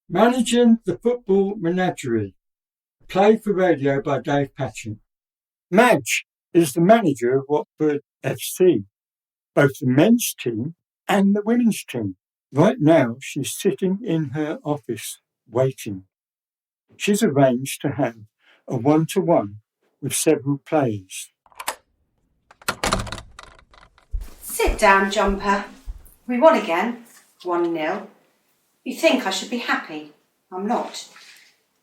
Managing the Football Menagerie, played for radio by Dave Patchett. Madge is the manager of Watford FC, both the men's team and the women's team. Right now, she's sitting in her office, waiting. She's arranged to have a one-to-one with several players. Sit down, Jumper. We won again, 1-0. You think I should be happy. I'm not.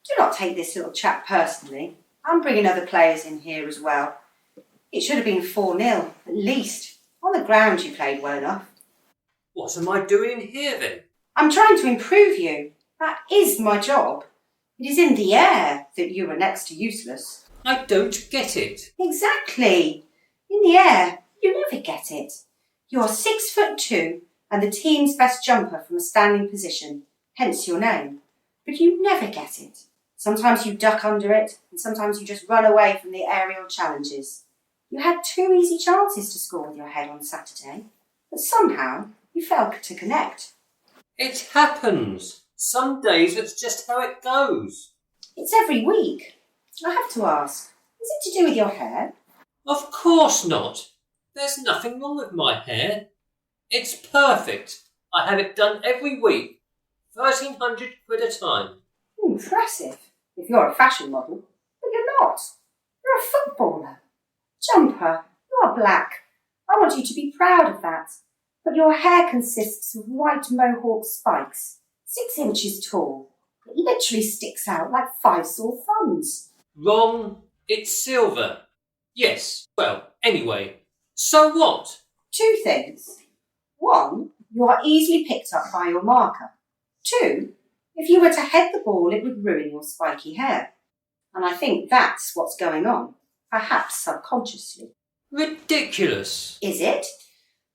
Do not take this little chat personally. I'm bringing other players in here as well. It should have been 4-0, at least. On the ground you played well enough. What am I doing in here then? I'm trying to improve you. That is my job. It is in the air that you are next to useless. I don't get it. Exactly. In the air, you never get it. You are 6'2" and the team's best jumper from a standing position, hence your name. But you never get it. Sometimes you duck under it, and sometimes you just run away from the aerial challenges. You had 2 easy chances to score with your head on Saturday, but somehow you failed to connect. It happens. Some days it's just how it goes. It's every week. I have to ask, is it to do with your hair? Of course not. There's nothing wrong with my hair. It's perfect. I have it done every week. 1,300 quid a time. Impressive, if you're a fashion model. But you're not. You're a footballer. Jumper, you are black. I want you to be proud of that. But your hair consists of white mohawk spikes, 6 inches tall. It literally sticks out like 5 sore thumbs. Wrong. It's silver. Yes. Well, anyway. So what? 2 things. 1, you are easily picked up by your marker. 2, if you were to head the ball, it would ruin your spiky hair. And I think that's what's going on, perhaps subconsciously. Ridiculous. Is it?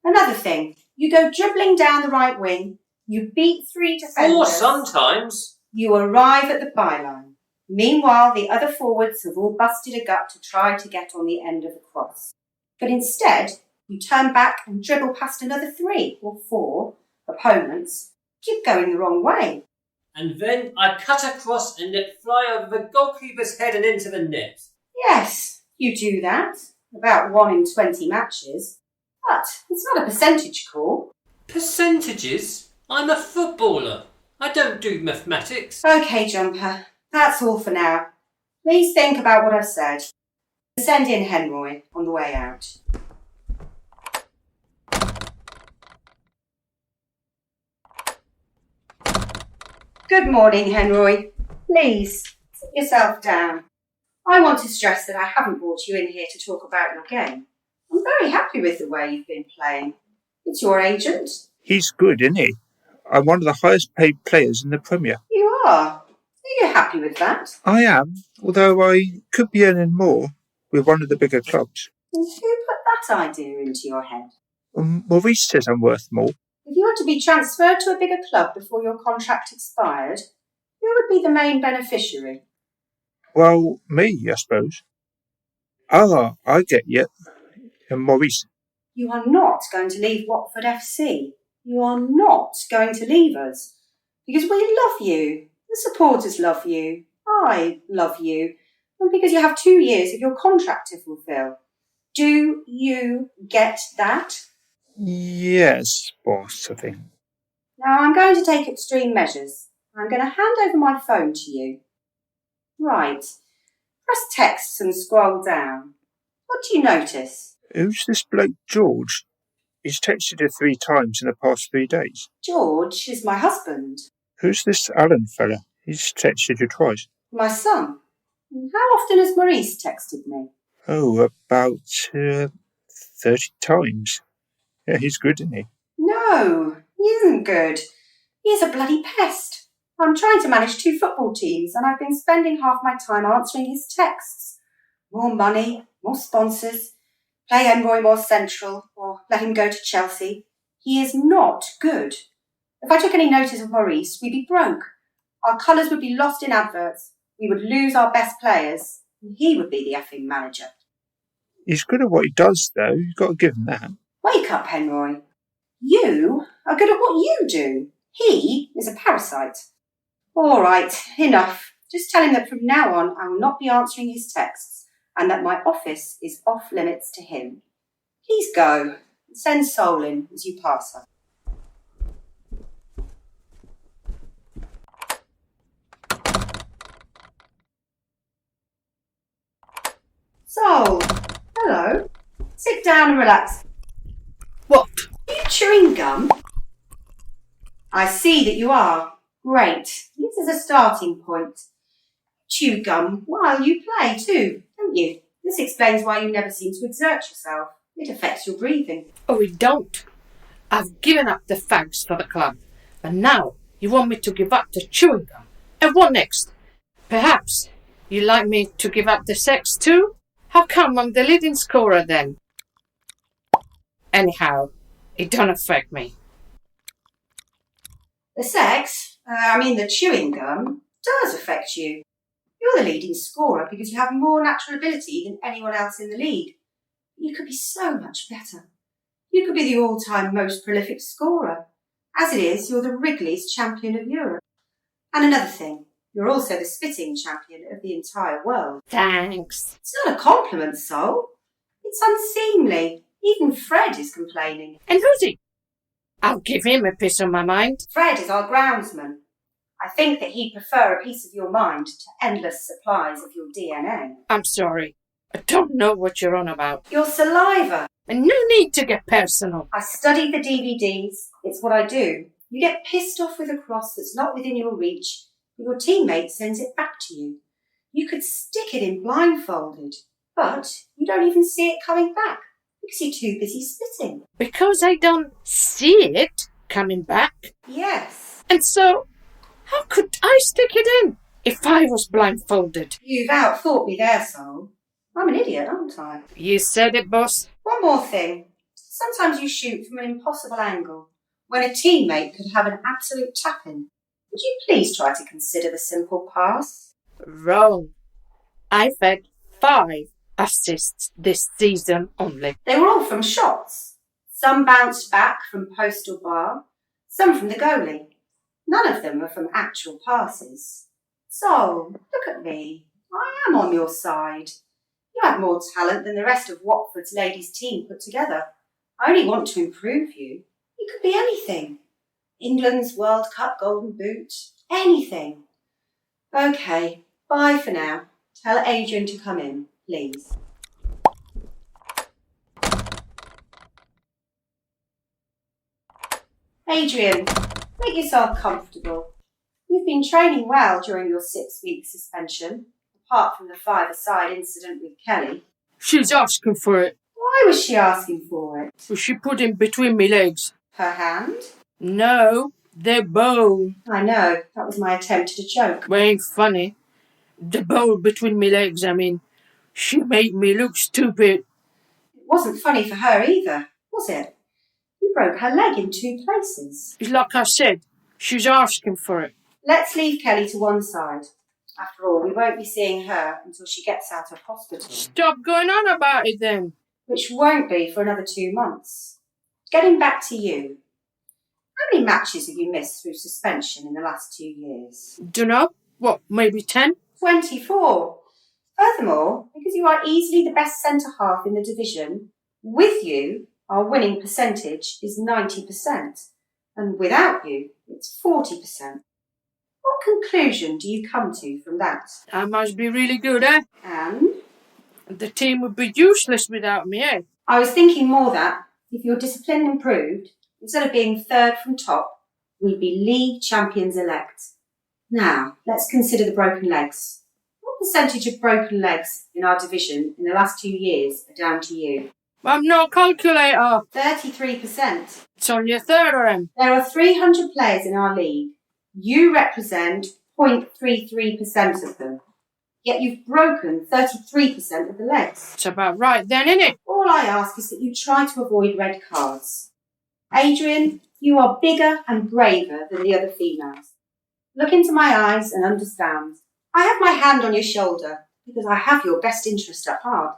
Another thing, you go dribbling down the right wing, you beat 3 defenders. Or sometimes. You arrive at the byline. Meanwhile, the other forwards have all busted a gut to try to get on the end of the cross. But instead, you turn back and dribble past another 3 or 4 opponents. Keep going the wrong way. And then I cut across and let fly over the goalkeeper's head and into the net. Yes, you do that. About 1 in 20 matches. But it's not a percentage call. Percentages? I'm a footballer. I don't do mathematics. OK, Jumper. That's all for now. Please think about what I've said. Send in Henroy on the way out. Good morning, Henroy. Please, sit yourself down. I want to stress that I haven't brought you in here to talk about your game. I'm very happy with the way you've been playing. It's your agent. He's good, isn't he? I'm one of the highest paid players in the Premier. You are. Are you happy with that? I am, although I could be earning more with one of the bigger clubs. And who put that idea into your head? Maurice says I'm worth more. If you were to be transferred to a bigger club before your contract expired, who would be the main beneficiary? Well, me, I suppose. Ah, I get you. And Maurice. You are not going to leave Watford FC. You are not going to leave us. Because we love you. The supporters love you. I love you. And because you have 2 years of your contract to fulfil. Do you get that? Yes, boss, I think. Now I'm going to take extreme measures. I'm going to hand over my phone to you. Right. Press text and scroll down. What do you notice? Who's this bloke George? He's texted her 3 times in the past 3 days. George is my husband. Who's this Alan fella? He's texted you twice. My son. How often has Maurice texted me? Oh, about 30 times. Yeah, he's good, isn't he? No, he isn't good. He is a bloody pest. I'm trying to manage 2 football teams and I've been spending half my time answering his texts. More money, more sponsors, play Enroy more central, or let him go to Chelsea. He is not good. If I took any notice of Maurice, we'd be broke. Our colours would be lost in adverts. We would lose our best players. And he would be the effing manager. He's good at what he does, though. You've got to give him that. Wake up, Henroy. You are good at what you do. He is a parasite. All right, enough. Just tell him that from now on I will not be answering his texts and that my office is off limits to him. Please go. Send Sol in as you pass her. Sol, hello. Sit down and relax. What? Are you chewing gum? I see that you are. Great. This is a starting point. Chew gum while you play too, don't you? This explains why you never seem to exert yourself. It affects your breathing. Oh, it don't. I've given up the fags for the club. And now you want me to give up the chewing gum. And what next? Perhaps you'd like me to give up the sex too? How come I'm the leading scorer then? Anyhow, it don't affect me. The sex, the chewing gum, does affect you. You're the leading scorer because you have more natural ability than anyone else in the league. You could be so much better. You could be the all-time most prolific scorer. As it is, you're the Wrigley's champion of Europe. And another thing, you're also the spitting champion of the entire world. Thanks. It's not a compliment, Sol. It's unseemly. Even Fred is complaining. And who's he? I'll give him a piece of my mind. Fred is our groundsman. I think that he'd prefer a piece of your mind to endless supplies of your DNA. I'm sorry. I don't know what you're on about. Your saliva. And no need to get personal. I study the DVDs. It's what I do. You get pissed off with a cross that's not within your reach, but your teammate sends it back to you. You could stick it in blindfolded, but you don't even see it coming back because you're too busy spitting. Because I don't see it coming back. Yes. And so, how could I stick it in if I was blindfolded? You've outthought me there, Sol. I'm an idiot, aren't I? You said it, boss. One more thing. Sometimes you shoot from an impossible angle, when a teammate could have an absolute tap-in. Would you please try to consider the simple pass? Wrong. I've had 5 assists this season only. They were all from shots. Some bounced back from post or bar, some from the goalie. None of them were from actual passes. So, look at me. I am on your side. You have more talent than the rest of Watford's ladies' team put together. I only want to improve you. You could be anything. England's World Cup Golden Boot. Anything. OK, bye for now. Tell Adrian to come in, please. Adrian, make yourself comfortable. You've been training well during your 6-week suspension, apart from the 5-a-side incident with Kelly. She's asking for it. Why was she asking for it? Well, she put him between me legs. Her hand? No, they're bone. I know, that was my attempt at a joke. Well, ain't funny. The bone between me legs, I mean. She made me look stupid. It wasn't funny for her either, was it? You broke her leg in 2 places. It's like I said, she's asking for it. Let's leave Kelly to one side. After all, we won't be seing her until she gets out of hospital. Stop going on about it then. Which won't be for another 2 months. Getting back to you. How many matches have you missed through suspension in the last 2 years? Dunno. What, maybe 10? 24. Furthermore, because you are easily the best centre-half in the division, with you, our winning percentage is 90%, and without you, it's 40%. What conclusion do you come to from that? I must be really good, eh? And? The team would be useless without me, eh? I was thinking more that, if your discipline improved, instead of being 3rd from top, we'd be league champions elect. Now, let's consider the broken legs. What percentage of broken legs in our division in the last 2 years are down to you? I'm no calculator. 33%. It's only a third of them. There are 300 players in our league. You represent 0.33% of them. Yet you've broken 33% of the legs. It's about right then, innit? All I ask is that you try to avoid red cards. Adrian, you are bigger and braver than the other females. Look into my eyes and understand. I have my hand on your shoulder because I have your best interest at heart.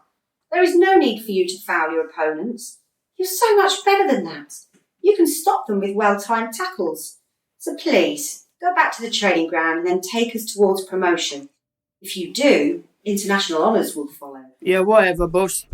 There is no need for you to foul your opponents. You're so much better than that. You can stop them with well-timed tackles. So please, Go back to the training ground and then take us towards promotion. If you do, international honours will follow. Yeah, whatever, boss.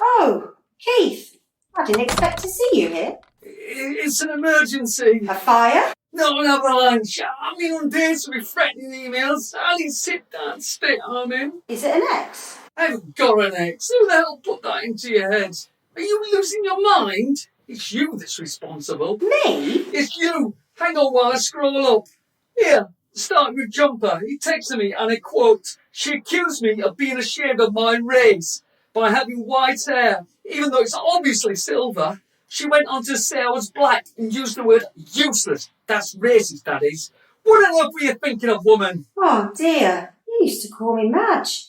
Oh, Keith. I didn't expect to see you here. It's an emergency. A fire? Not an avalanche. I'm inundated with threatening emails. I need to sit down, stay at home in. Is it an X? I haven't got an ex. Who the hell put that into your head? Are you losing your mind? It's you that's responsible. Me? It's you. Hang on while I scroll up. Here, starting with Jumper. He texted me and I quote, "She accused me of being ashamed of my race by having white hair, even though it's obviously silver. She went on to say I was black and used the word useless. That's racist, that is. What on earth were you thinking of, woman?" Oh dear. You used to call me Madge.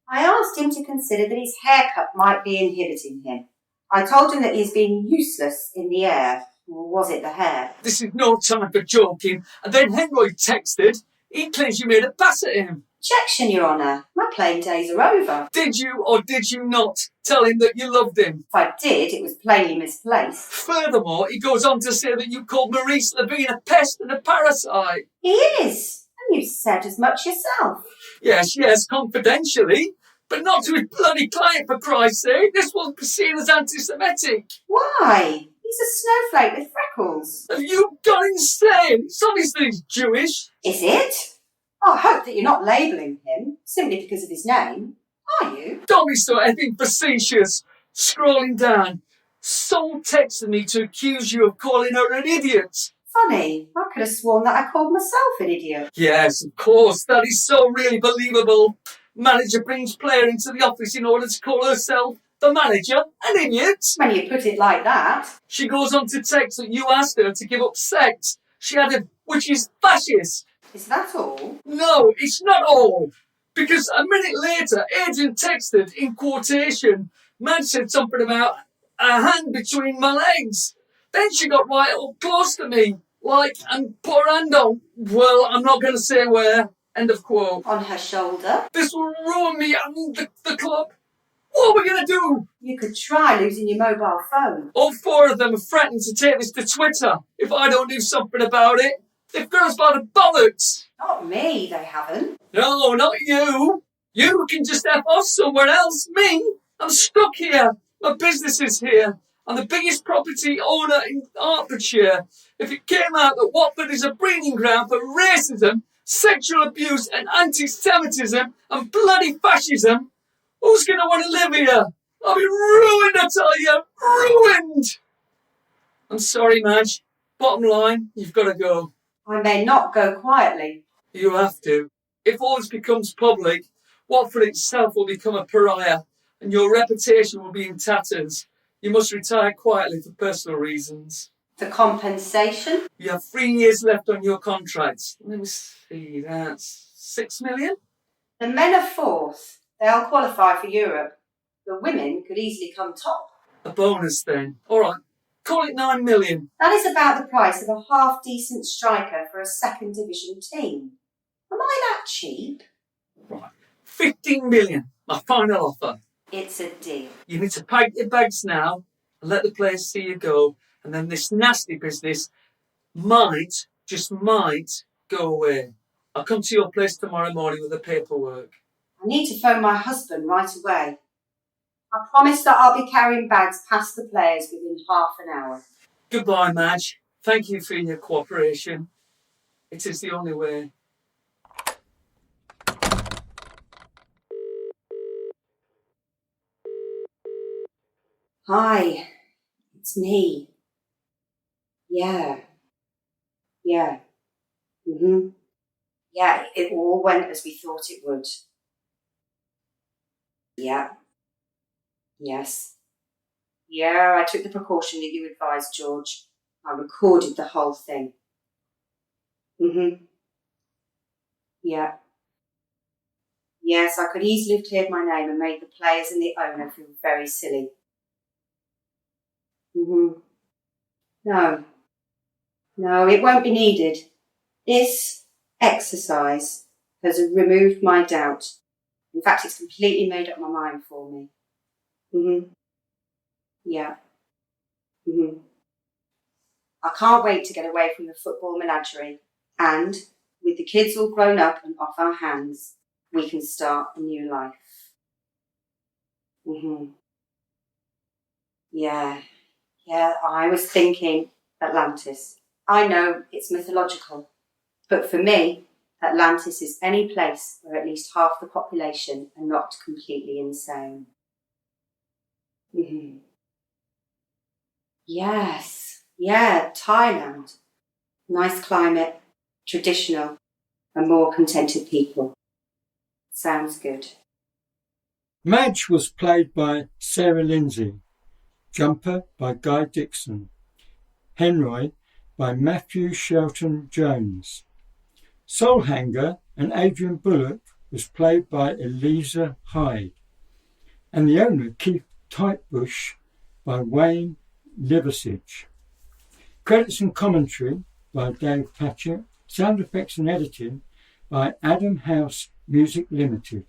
I asked him to consider that his haircut might be inhibiting him. I told him that he's been useless in the air. Or was it the hair? This is no time for joking. And then Henry texted. He claims you made a pass at him. Objection, Your Honour. My playing days are over. Did you or did you not tell him that you loved him? If I did, it was plainly misplaced. Furthermore, he goes on to say that you called Maurice Levine a pest and a parasite. He is. And you said as much yourself. Yes, confidentially. But not to his bloody client, for Christ's sake. This will be seen as anti-Semitic. Why? He's a snowflake with freckles. Have you gone insane? It's obviously he's Jewish. Is it? I hope that you're not labelling him simply because of his name. Are you? Don't be so effing facetious. Scrolling down. Someone texted me to accuse you of calling her an idiot. Funny. I could have sworn that I called myself an idiot. Yes, of course. That is so really believable. Manager brings player into the office in order to call herself the manager an idiot. When you put it like that. She goes on to text that you asked her to give up sex. She added, which is fascist. Is that all? No, it's not all. Because a minute later, Adrian texted in quotation. Man said something about a hand between my legs. Then she got right up close to me, and put her hand on. Well, I'm not going to say where. End of quote. On her shoulder? This will ruin me and the club. What are we going to do? You could try losing your mobile phone. All four of them are threatening to take this to Twitter if I don't do something about it. They've got us by the bollocks. Not me, they haven't. No, not you. You can just F off somewhere else. Me? I'm stuck here. My business is here. I'm the biggest property owner in Hertfordshire. If it came out that Watford is a breeding ground for racism, sexual abuse and anti-Semitism and bloody fascism, who's going to want to live here? I'll be ruined, I tell you. Ruined. I'm sorry, Madge. Bottom line, you've got to go. I may not go quietly. You have to. If all this becomes public, Watford itself will become a pariah and your reputation will be in tatters. You must retire quietly for personal reasons. For compensation? You have 3 years left on your contract. Let me see, that's 6 million? The men are fourth. They'll qualify for Europe. The women could easily come top. A bonus then. All right, call it 9 million. That is about the price of a half-decent striker for a second division team. Am I that cheap? Right, 15 million, my final offer. It's a deal. You need to pack your bags now and let the players see you go. And then this nasty business might, just might, go away. I'll come to your place tomorrow morning with the paperwork. I need to phone my husband right away. I promise that I'll be carrying bags past the players within half an hour. Goodbye, Madge. Thank you for your cooperation. It is the only way. Hi, it's me. Yeah. Yeah, it all went as we thought it would. Yeah. Yes. Yeah, I took the precaution that you advised, George. I recorded the whole thing. Yeah. Yes, I could easily have cleared my name and made the players and the owner feel very silly. No, it won't be needed. This exercise has removed my doubt. In fact, it's completely made up my mind for me. Mhm. Yeah. Mhm. I can't wait to get away from the football menagerie. And with the kids all grown up and off our hands, we can start a new life. Mhm. Yeah. Yeah, I was thinking Atlantis. I know it's mythological, but for me, Atlantis is any place where at least half the population are not completely insane. Mhm. Yes. Yeah, Thailand. Nice climate, traditional, and more contented people. Sounds good. Madge was played by Sarah Lindsay, Jumper by Guy Dixon, Henroy by Matthew Shelton Jones. Soulhanger and Adrian Bullock was played by Eliza Hyde, and the owner Keith Tightbush by Wayne Liversidge. Credits and commentary by Dave Patchett, sound effects and editing by Adam House Music Limited.